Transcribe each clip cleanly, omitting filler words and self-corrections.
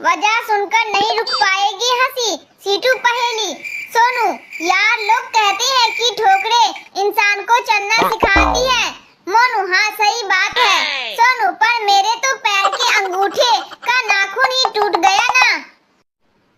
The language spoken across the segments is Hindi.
वजह सुनकर नहीं रुक पाएगी हंसी। सीटू पहेली। सोनू, यार लोग कहते हैं कि ठोकरें इंसान को चलना सिखाती है। मोनू, हाँ सही बात है। सोनू, पर मेरे तो पैर के अंगूठे का नाखून ही टूट गया ना।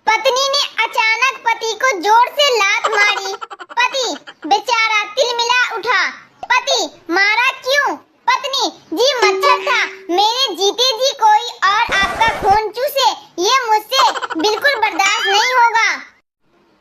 पत्नी ने अचानक पति को जोर से लात मारी। पति बेचारा तिलमिला उठा। पति, मारा क्यों? पत्नी, जी मच्छर था, मेरे जीते जी कोई और आपका खून चूसे, ये मुझसे बिल्कुल बर्दाश्त नहीं होगा।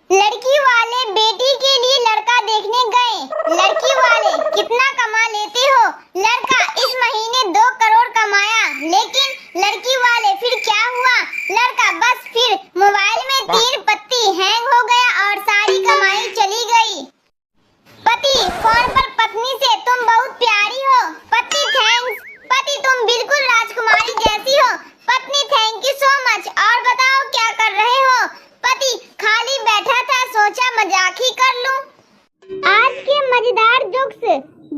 लड़की वाले बेटी के लिए लड़का देखने गए। लड़की वाले, कितना कमा लेते हो? लड़का, इस महीने 2 करोड़ कमाया। लेकिन लड़की वाले, फिर क्या हुआ? लड़का, बस फिर मोबाइल में 3 पत्ती हैंग हो गया और सारी कमाई चली गई। पति फोन पर पत्नी से, तुम बहुत प्यारी हो। पति, थैंक्स। पति, तुम बिल्कुल राजकुमारी जैसी हो। पत्नी, थैंक यू सो मच। और बताओ क्या कर रहे हो? पति, खाली बैठा था, सोचा मजाक ही कर लूं। आज के मजेदार जोक्स।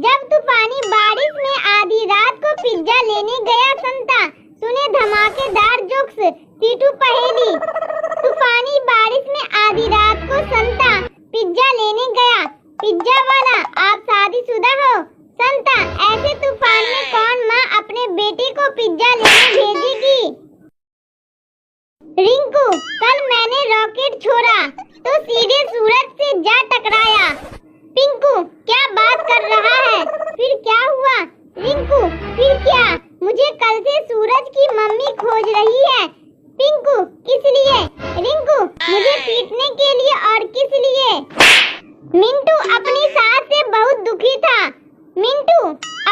जब तूफानी बारिश में आधी रात को पिज्जा लेने गया संता, सुने धमाकेदार जोक्स। सीटू पहेली। तूफानी बारिश में आधी रात को संता पिज्जा लेने गया। पिज्जा वाला, आप शादीशुदा हो? संता, ऐसे तूफान में कौन माँ अपने बेटे को पिज्जा लेने भेजेगी? रिंकू, कल मैंने रॉकेट छोड़ा तो सीधे सूरज से जा टकराया। पिंकू, क्या बात कर रहा है? फिर क्या हुआ? रिंकू, फिर क्या? मुझे कल से सूरज की मम्मी खोज रही है। पिंकू, किस लिए? रिंकू, मुझे पीटने के लिए। और किस लिए? मिंटू अपनी सास से बहुत दुखी था। मिंटू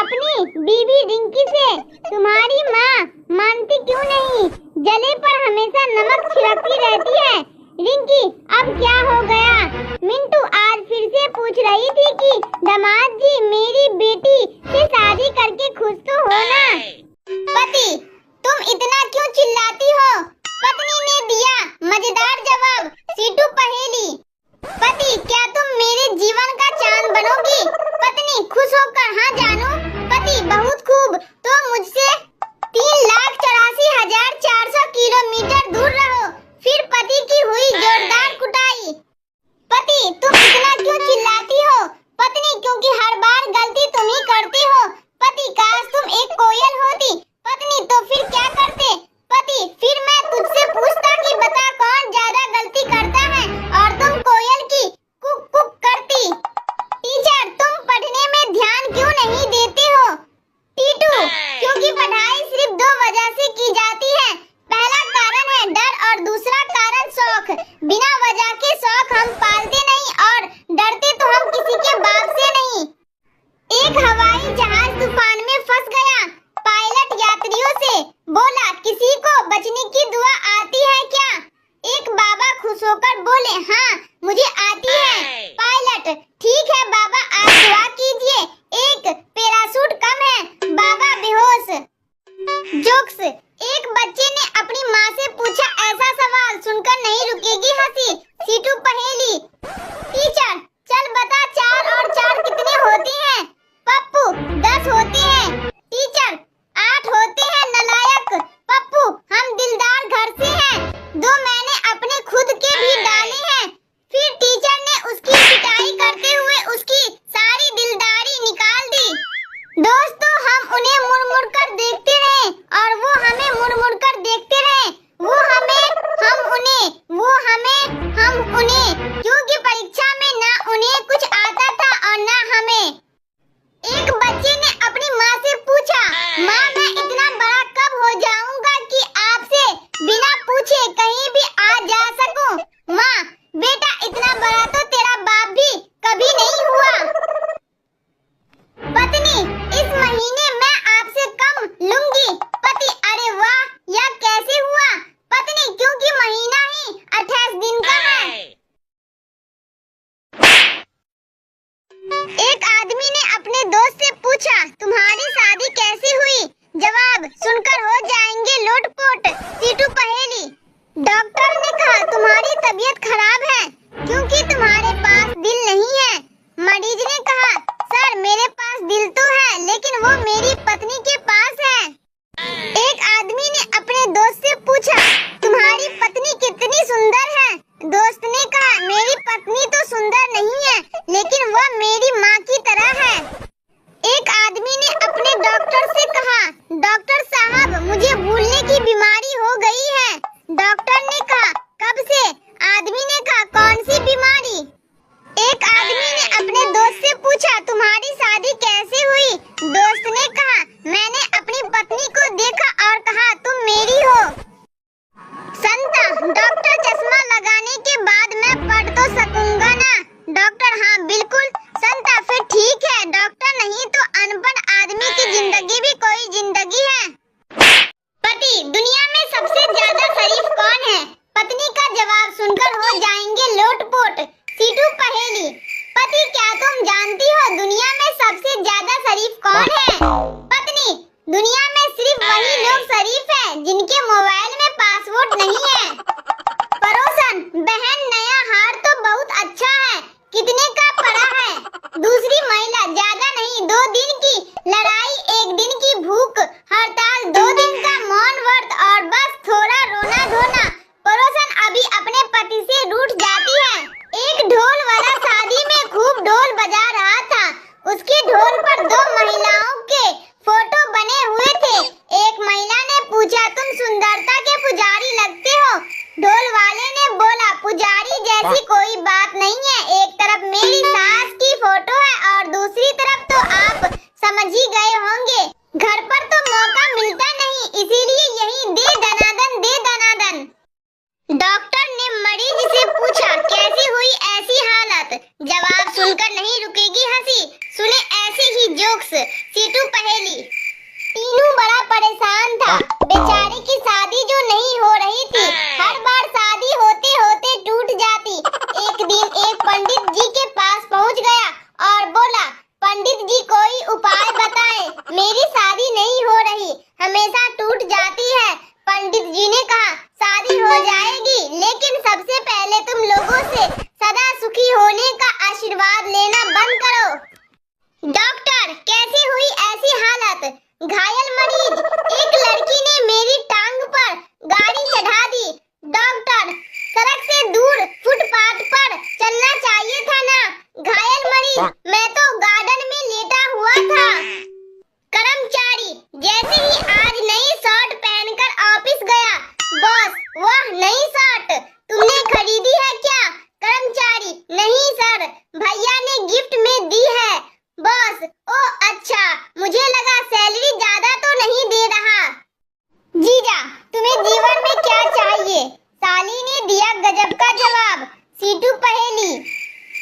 अपनी बीवी रिंकी से, तुम्हारी माँ मानती क्यों नहीं? जले पर हमेशा नमक छिड़कती रहती है। रिंकी, अब क्या हो गया? मिंटू आज फिर से पूछ रही थी कि दामाद जी मेरी बेटी से शादी करके खुश तो हो ना। पति, तुम इतना क्यों चिल्लाती हो? पत्नी ने दिया मजेदार जवाब। सीटू पहेली। पति, क्या तुम मेरे जीवन का चांद बनोगी? पत्नी खुश होकर, हाँ जानू। पति, बहुत खूब, तो मुझसे 3,84,400 किलोमीटर दूर रहो। फिर पति की हुई जोरदार कुटाई। पति, तुम इतना क्यों चिल्लाती हो? पत्नी, क्योंकि हर बार गलती तुम ही करती हो। पति, काश तुम एक कोयल होती। पत्नी, तो फिर क्या करते? पति, फिर मैं तुझसे पूछता कि बता कौन ज्यादा गलती करता है और तुम कोयल की कुक कुक करती। टीचर, तुम पढ़ने में ध्यान क्यों नहीं देते हो? टीटू, क्योंकि पढ़ाई सिर्फ 2 वजह से की जाती है। पहला कारण है डर और दूसरा कारण शौक। बिना वजह के शौक हम पालते नहीं और डरते तो हम किसी के बाप से नहीं। एक हवाई जहाज तूफान में फंस गया। पायलट यात्रियों से बोला, किसी को बचने की दुआ आती है क्या? एक बाबा खुश होकर बोले, हाँ मुझे आती है। पायलट, ठीक है बाबा, आप दुआ कीजिए। एक पैराशूट कम है, बाबा बेहोश। जोक्स। एक बच्चे ने अपनी माँ से पूछा, ऐसा सवाल सुनकर नहीं रुकेगी हंसी। सीटू पहेली। टीचर, चल बता 4 और 4 कितने होते हैं? पप्पू, 10 होते हैं। टीचर, 8 होते हैं नलायक। पप्पू, हम दिलदार घर से हैं, 2 मैंने अपने खुद के भी डाले हैं। फिर टीचर ने उसकी पिटाई करते हुए उसकी सारी दिलदारी निकाल दी। दोस्तों, हम उन्हें मुड़ मुड़ कर देखते रहे और वो हमें मुड़ मुड़ कर देखते रहे। वो हमें, हम उन्हें, वो हमें, हम उन्हें, क्योंकि परीक्षा में ना उन्हें कुछ आता था और ना हमें। एक बच्चे ने अपनी माँ से पूछा, माँ मैं इतना बड़ा कब हो जाऊंगा कि आपसे बिना पूछे कहीं भी आ जा सकूं? माँ, बेटा इतना बड़ा तो तेरा बाप भी कभी नहीं हुआ। पत्नी, इस महीने मैं आपसे कम लूंगी। पति, अरे वाह, यह कैसे हुआ? पत्नी, क्योंकि महीना ही 28 दिन का है। एक आदमी ने अपने दोस्त से पूछा, तुम्हारी शादी कैसे हुई? जवाब सुनकर हो जाएंगे लोटपोट। सीटू पहेली। डॉक्टर ने कहा, तुम्हारी तबीयत खराब है क्योंकि तुम्हारे पास दिल नहीं है। मरीज ने कहा, सर मेरे पास दिल तो है लेकिन वो मेरी पत्नी के पास है। एक आदमी ने अपने दोस्त से पूछा, वही लोग शरीफ हैं जिनके मोबाइल में पासवर्ड नहीं है। पड़ोसन, बहन नया हार तो बहुत अच्छा है, कितने का पड़ा है? दूसरी महिला, ज्यादा नहीं, 2 दिन की लड़ाई, 1 दिन की भूख हड़ताल, 2 दिन का मौन व्रत और बस थोड़ा रोना धोना। पड़ोसन अभी अपने पति से रूठ जाती है। एक ढोल वाला शादी में खूब ढोल बजा रहा था। उसके ढोल पर 2 महिलाओं के फोटो बने हुए थे। एक महिला ने पूछा, तुम सुंदरता के पुजारी लगते हो? ढोल वाले ने बोला, पुजारी जैसी कोई बात नहीं है। एक तरफ मेरी सास की फोटो है और दूसरी तरफ तो आप समझ ही गए होंगे, घर पर तो मौका मिलता नहीं, इसीलिए यही दे दनादन, दे दनादन। डॉक्टर ने मरीज से पूछा, कैसी हुई ऐसी हालत? जवाब सुनकर नहीं रुकेगी हंसी, सुने ऐसे ही जोक्स। सीटू पहेली। टीनू बड़ा परेशान था, बेचारे की शादी जो नहीं हो रही थी, हर बार शादी होते होते टूट जाती। एक दिन एक पंडित जी के पास पहुंच गया और बोला, पंडित जी कोई उपाय बताएं, मेरी शादी नहीं हो रही, हमेशा टूट जाती है। पंडित जी ने कहा, शादी हो जाएगी, लेकिन सबसे पहले तुम लोगों से सदा सुखी होने का आशीर्वाद लेना बंद करो। डॉक्टर, कैसी हुई ऐसी हालत? घायल मरीज, एक लड़की ने मेरी टांग पर गाड़ी चढ़ा दी। डॉक्टर, सड़क से दूर फुटपाथ पर चलना चाहिए था ना। घायल मरीज, मैं तो गार्डन में लेटा हुआ था। कर्मचारी, जैसे ही आज नई शर्ट पहनकर ऑफिस गया, बॉस, वह नई शर्ट तुमने खरीदी है क्या? कर्मचारी, नहीं सर, भैया ने गिफ्ट में दी है। बॉस, ओ अच्छा, मुझे लगा सैलरी ज्यादा तो नहीं दे रहा। जीजा, तुम्हें जीवन में क्या चाहिए? साली ने दिया गजब का जवाब। सीटू पहेली।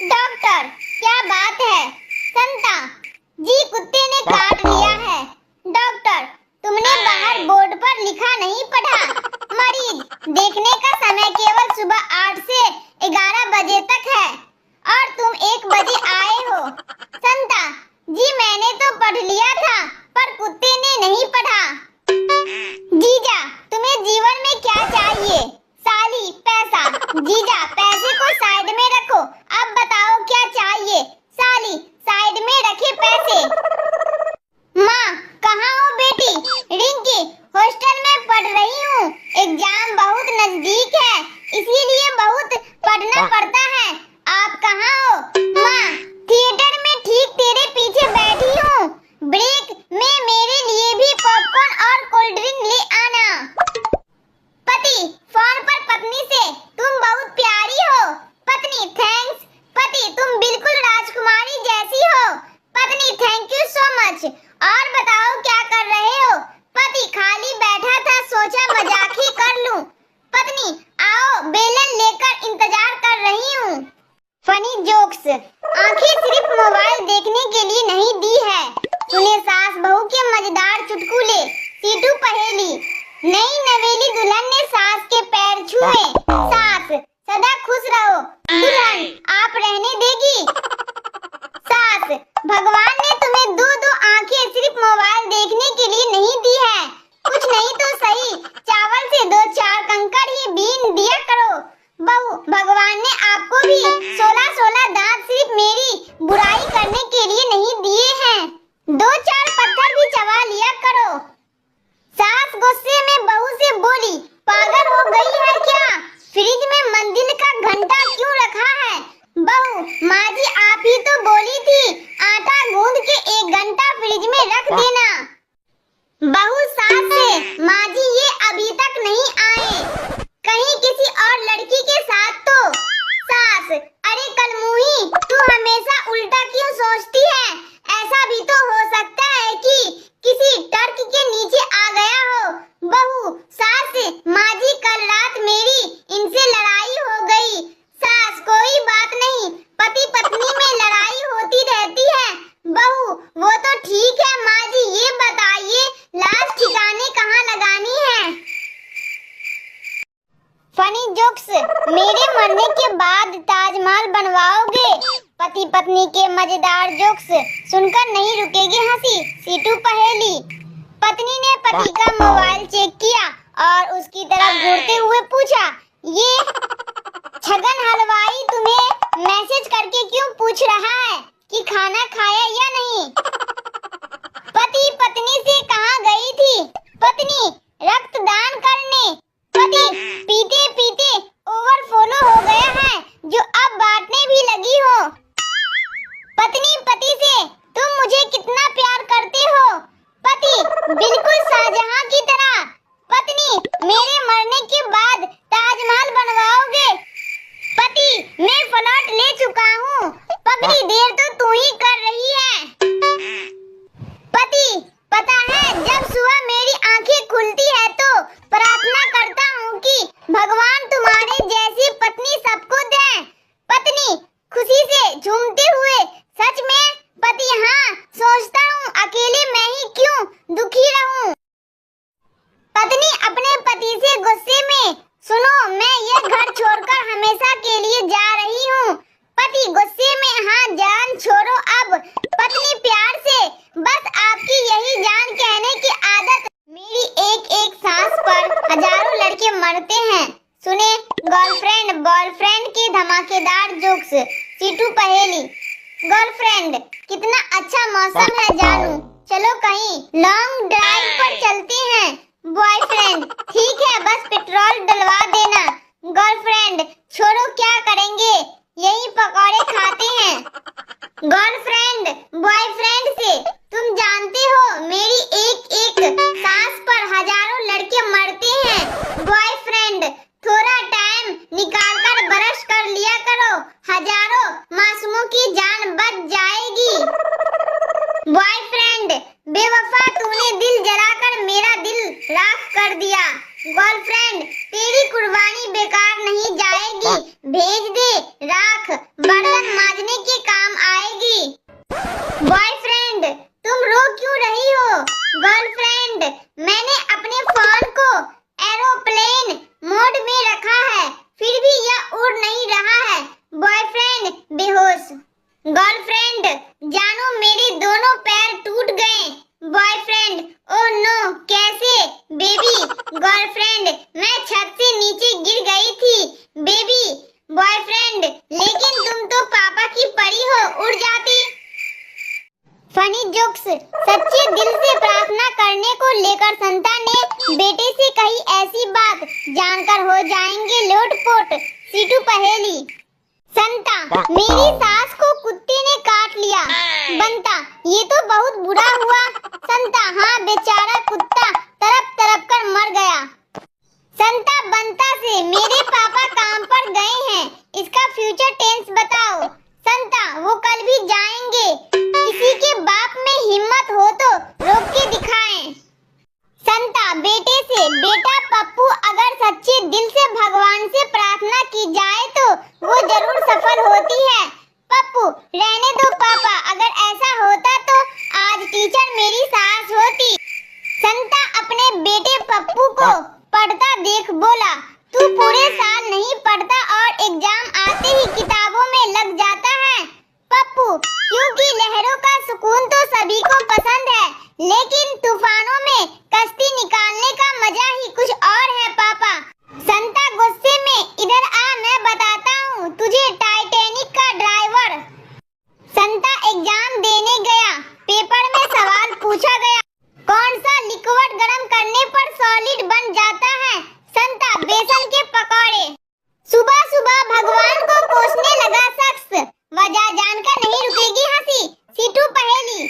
डॉक्टर, क्या बात है? संता जी, कुत्ते ने काट लिया है। डॉक्टर, तुमने बाहर बोर्ड पर लिखा नहीं पढ़ा? मरीज, देखने का समय केवल सुबह 8 से 11 बजे तक है और तुम 1 बजे आए हो। संता जी, मैंने तो पढ़ लिया था, पर कुत्ते ने नहीं पढ़ा। जीजा, तुम्हें जीवन में क्या चाहिए? साली, पैसा। जीजा, पैसे को साइड में रखो, अब बताओ क्या चाहिए? साली, साइड में रखे पैसे। माँ, कहाँ हो बेटी? रिंकी, हॉस्टल में पढ़ रही हूँ, एग्जाम बहुत नजदीक है, इसीलिए बहुत पढ़ना पड़ता है। आप कहाँ हो? माँ, थिएटर में ठीक तेरे पीछे बैठी हूँ, ब्रेक में मेरे लिए भी पॉपकॉर्न और कोल्ड ड्रिंक ले आना। पति फोन पर पत्नी से, तुम बहुत प्यारी हो। पत्नी, थैंक्स। पति, तुम बिल्कुल राजकुमारी जैसी हो। पत्नी, थैंक यू सो मच। और बताओ क्या कर रहे हो? पति, खाली बैठा था, सोचा मजाक ही कर लूं। पत्नी, आओ, बेलन लेकर इंतजार कर रही हूँ। Funny jokes. आंखें सिर्फ मोबाइल देखने के लिए नहीं दी है, सुने सास बहू के मजेदार चुटकुले। सीटू पहेली। नई नवेली दुल्हन ने सास के पैर छुए। सास, सदा खुश रहो। दुल्हन, आप रहने देगी? सास, भगवान ने तुम्हें 2-2 आंखें सिर्फ मोबाइल देखने के लिए नहीं दी है, कुछ नहीं तो सही, चावल से 2-4 कंकड़ ही बीन दिया करो। बहू, भगवान ने आपको भी 16 दांत सिर्फ मेरी बुराई करने के लिए नहीं दिए हैं, 2-4 पत्थर भी चबा लिया करो। सास गुस्से में बहू से बोली, पागल हो गई है क्या? फ्रिज में मंदिर का घंटा क्यों रखा है? बहू, माँ जी आप ही तो बोली थी आटा गूंद के 1 घंटा फ्रिज में रख देना। बहू सास से, माँ जी ये अभी तक नहीं आए, कहीं किसी और लड़की के साथ तो? सास, अरे कलमुही, तू हमेशा उल्टा क्यों सोचती है? ऐसा भी तो हो सकता है कि किसी टर्क के नीचे आ गया हो। बहू सास से, माँ जी कल रात मेरी इनसे लड़ाई हो गई। सास, कोई बात नहीं, पति पत्नी में लड़ाई होती रहती है। बहू, वो तो ठीक है माँ जी, ये बताइए लाश ठिकाने कहाँ लगानी है? Funny jokes. मेरे मरने के बाद ताजमहल बनवाओगे? पति पत्नी के मजेदार जोक्स सुनकर नहीं रुकेगी हंसी। सीटू पहेली। पत्नी ने पति का मोबाइल चेक किया और उसकी तरफ घूरते हुए पूछा, ये छगन हलवाई तुम्हें मैसेज करके क्यों पूछ रहा है कि खाना खाया या नहीं? पति पत्नी से कहाँ गई थी? पत्नी रक्तदान करने। पति पीते पीते ओवरफ्लो हो गया है जो अब बांटने भी लगी हो। पत्नी पति से, तुम मुझे कितना प्यार करते हो? पति बिल्कुल शाहजहां की तरह। पत्नी, मेरे मरने के बाद ताजमहल बनवाओगे? पति, मैं फ्लैट ले चुका हूँ, पगड़ी देर तो तू ही कर रही है। पति, पता है जब सुबह मेरी आंखें खुलती है तो प्रार्थना करता हूँ कि भगवान तुम्हारे जैसी पत्नी सबको दे। पत्नी खुशी से झूमते हुए, सच में? पति, हाँ, सोचता हूँ अकेले मैं ही क्यों दुखी रहूं। पत्नी अपने पति से गुस्से में, सुनो, मैं ये घर छोड़कर हमेशा के लिए जा रही हूँ। पति गुस्से में, हाँ जान छोड़ो अब। पत्नी प्यार से, बस आपकी यही जान कहने की आदत। मेरी एक एक सांस पर हजारों लड़के मरते हैं। सुने गर्लफ्रेंड बॉयफ्रेंड के धमाकेदार जोक्स। सीटू पहेली। गर्लफ्रेंड, कितना अच्छा मौसम है जानू, चलो कहीं लॉन्ग ड्राइव पर चलते हैं। बॉयफ्रेंड, ठीक है, बस पेट्रोल डलवा देना। गर्लफ्रेंड, छोड़ो क्या करेंगे, यही पकौड़े खाते हैं। गर्लफ्रेंड बॉयफ्रेंड से, तुम जानते हो मेरी एक एक सांस पर हजारों लड़के मरते हैं। बॉयफ्रेंड, थोड़ा टाइम निकालकर ब्रश कर लिया करो, हजारों मासूमों की जान बच जाएगी। बॉयफ्रेंड, बेवफा तूने दिल जलाकर मेरा दिल राख कर दिया। गर्लफ्रेंड, तेरी कुर्बानी बेकार नहीं जाएगी, भेज दे राख, बर्तन मांजने के काम आएगी। बॉयफ्रेंड, तुम रो क्यों रही हो? गर्लफ्रेंड, मैंने अपने फोन को एरोप्लेन मोड में रखा है, फिर भी यह उड़ नहीं रहा है। बॉयफ्रेंड बेहोश। गर्लफ्रेंड, जानू मेरे दोनों पैर टूट गए। बॉयफ्रेंड, ओह नो, कैसे? बेबी। गर्लफ्रेंड, मैं छत से नीचे गिर गई थी बेबी। बॉयफ्रेंड, लेकिन तुम तो पापा की परी हो, उड़ जाती। Funny jokes. सच्चे दिल से प्रार्थना करने को लेकर संता ने बेटे से कही ऐसी बात जानकर हो जाएंगे लोटपोट। सीटू पहेली। संता, मेरी सास को कुत्ते ने काट लिया। बंता, ये तो बहुत बुरा हुआ। संता, हाँ बेचारा कुत्ता तड़प तड़प कर मर गया। संता बंता से, मेरे पापा काम पर गए हैं, इसका फ्यूचर टेंस बताओ। संता, वो कल भी जाएंगे, किसी के बाप में हिम्मत हो तो रोक के दिखाएं। संता बेटे से, बेटा पप्पू, अगर सच्चे दिल से भगवान से प्रार्थना की जाए तो वो जरूर सफल होती है। पप्पू, रहने दो पापा, अगर ऐसा होता तो आज टीचर मेरी सास होती। संता अपने बेटे पप्पू को पढ़ता देख बोला, तू पूरे साल नहीं पढ़ता और एग्जाम आते ही किताबों में लग जाता है। पप्पू, क्योंकि लहरों का सुकून तो सभी को पसंद है, लेकिन तूफानों में कश्ती निकालने का मजा ही कुछ और है पापा। संता गुस्से में, इधर आ, मैं बताता हूँ तुझे टाइटैनिक का ड्राइवर। संता एग्जाम देने गया, पेपर में सवाल पूछा गया, कौन सा लिक्विड गर्म करने पर सॉलिड बन जाता है? संता, बेसन के पकौड़े। सुबह सुबह भगवान को कोसने लगा शख्स, वजह जानकर नहीं रुकेगी हंसी। सीटू पहेली।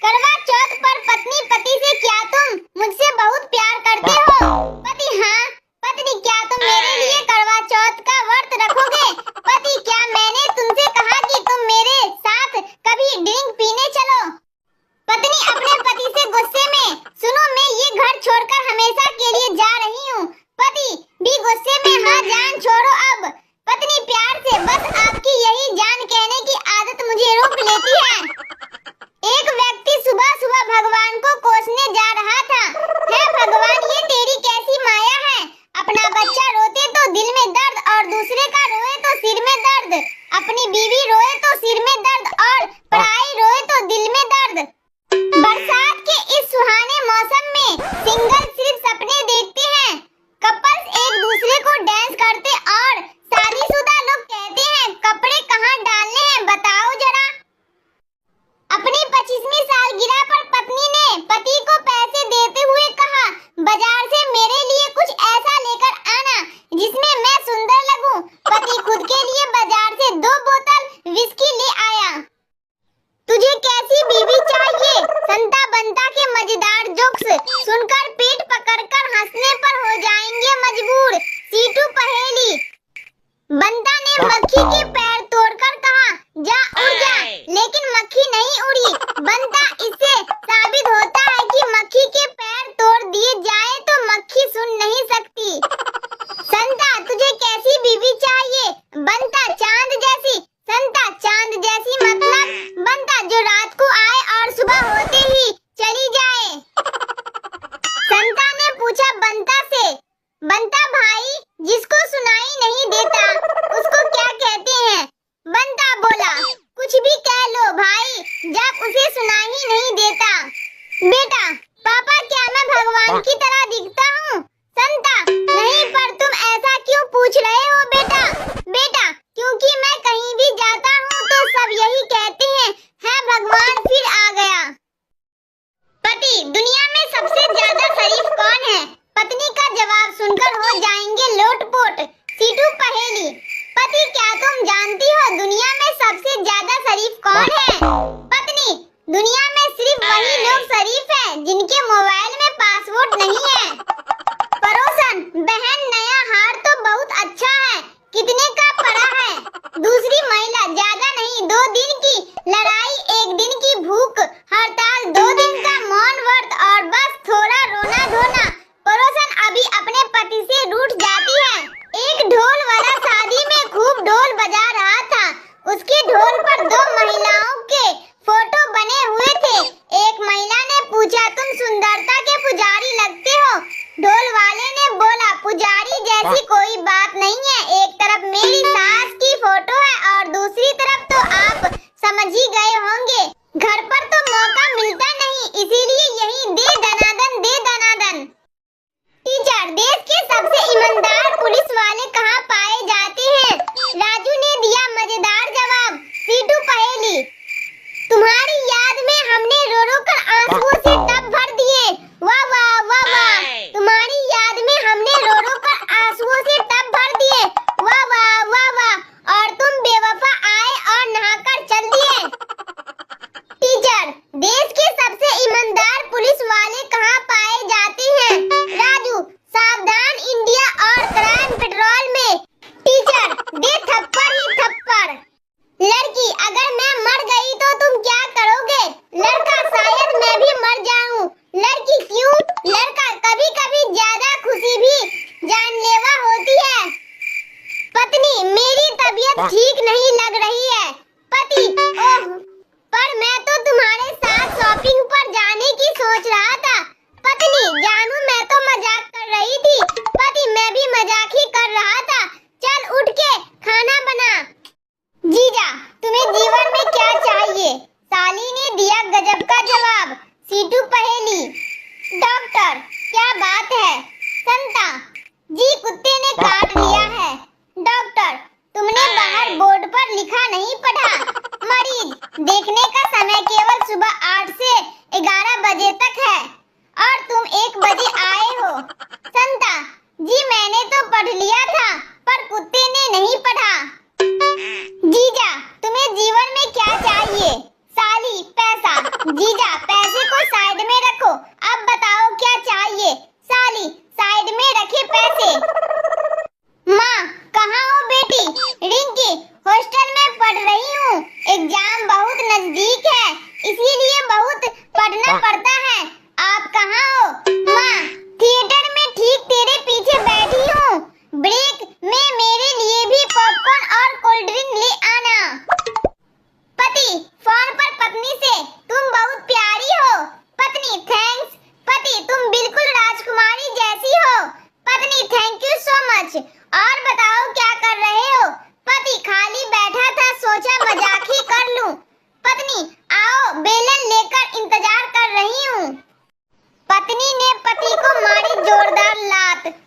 करवा चौथ पर पत्नी पति से, क्या तुम मुझसे बहुत प्यार करते हो? पति, हाँ। पत्नी, क्या तुम मेरे लिए करवा चौथ का व्रत रखोगे? पति, क्या मैंने तुमसे कहा कि तुम मेरे साथ कभी ड्रिंक पीने चलो? पत्नी अपने पति से गुस्से में, सुनो, मैं ये घर छोड़कर हमेशा के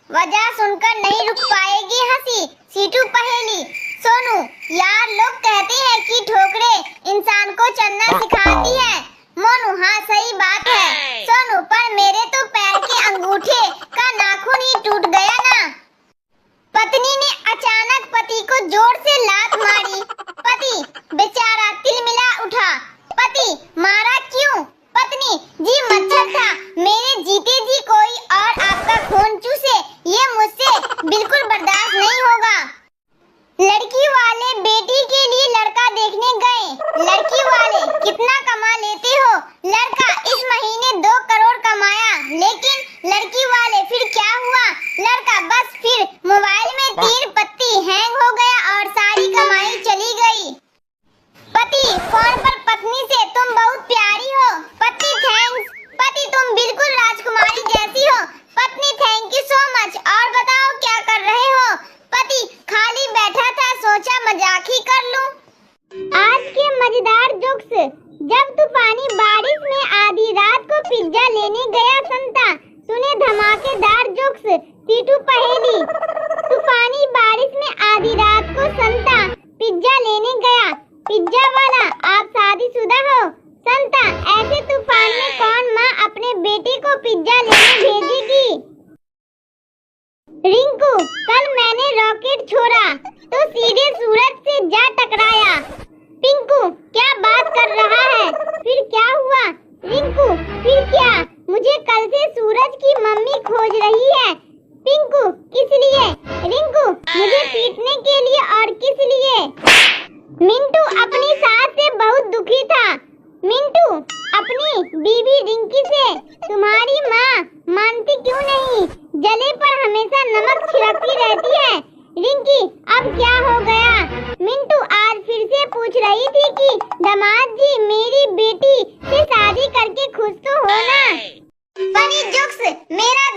वजह सुनकर नहीं रुक पाएगी हंसी। सीटू पहेली। सोनू, यार लोग कहते हैं कि ठोकरें इंसान को चलना सिखाती है। मोनू, हाँ सही बात है। सोनू, पर मेरे तो पैर के अंगूठे का नाखून ही टूट गया ना। पत्नी ने अचानक पति को जोर से लात मारी। पति बेचारा तिलमिला उठा। पति, मारा क्यों? पत्नी, जी मच्छर था। मेरे जीते जी कोई और आपका खून चूसे, ये मुझसे बिल्कुल बर्दाश्त नहीं होगा। लड़की वाले बेटी के लिए लड़का देखने गए। लड़की वाले, कितना कमा लेते हो? लड़का, इस महीने 2 करोड़ कमाया। लेकिन लड़की वाले, फिर क्या हुआ? लड़का, बस फिर मोबाइल में 3 पत्ती हैंग हो गया और सारी कमाई चली गई। पति फोन पर पत्नी से, तुम बहुत प्यारी हो। पति, थैंक्स। पति, तुम बिल्कुल राजकुमारी जैसी हो। पत्नी, थैंक यू सो मच। और बताओ क्या कर रहे हो? पति, खाली बैठा था, सोचा मजाक ही कर लूं। आज के मजेदार जोक्स। जब तूफानी बारिश में आधी रात को पिज्जा लेने गया संता, सुने धमाकेदार जोक्स। सीटू पहेली। तूफानी बारिश में आधी रात को संता पिज्जा लेने गया। पिज्जा वाला, आप शादीशुदा हो? संता, ऐसे तूफान में कौन माँ अपने बेटे को पिज्जा लेने भेजेगी? रिंकू, कल मैंने रॉकेट छोड़ा तो सीधे सूरज से जा टकराया। पिंकू, क्या बात कर रहा है? फिर क्या हुआ? रिंकू, फिर क्या? मुझे कल से सूरज की मम्मी खोज रही है। पिंकू, किस लिए? रिंकू, मुझे पीटने के लिए। और किस लिए? मिंटू अपनी सास से बहुत दुखी था। मिंटू अपनी बीवी रिंकी से, तुम्हारी माँ मानती क्यों नहीं? जले पर हमेशा नमक छिड़कती रहती है। रिंकी, अब क्या हो गया? मिंटू आज फिर से पूछ रही थी कि दामाद जी मेरी बेटी से शादी करके खुश तो हो ना। Funny jokes. मेरा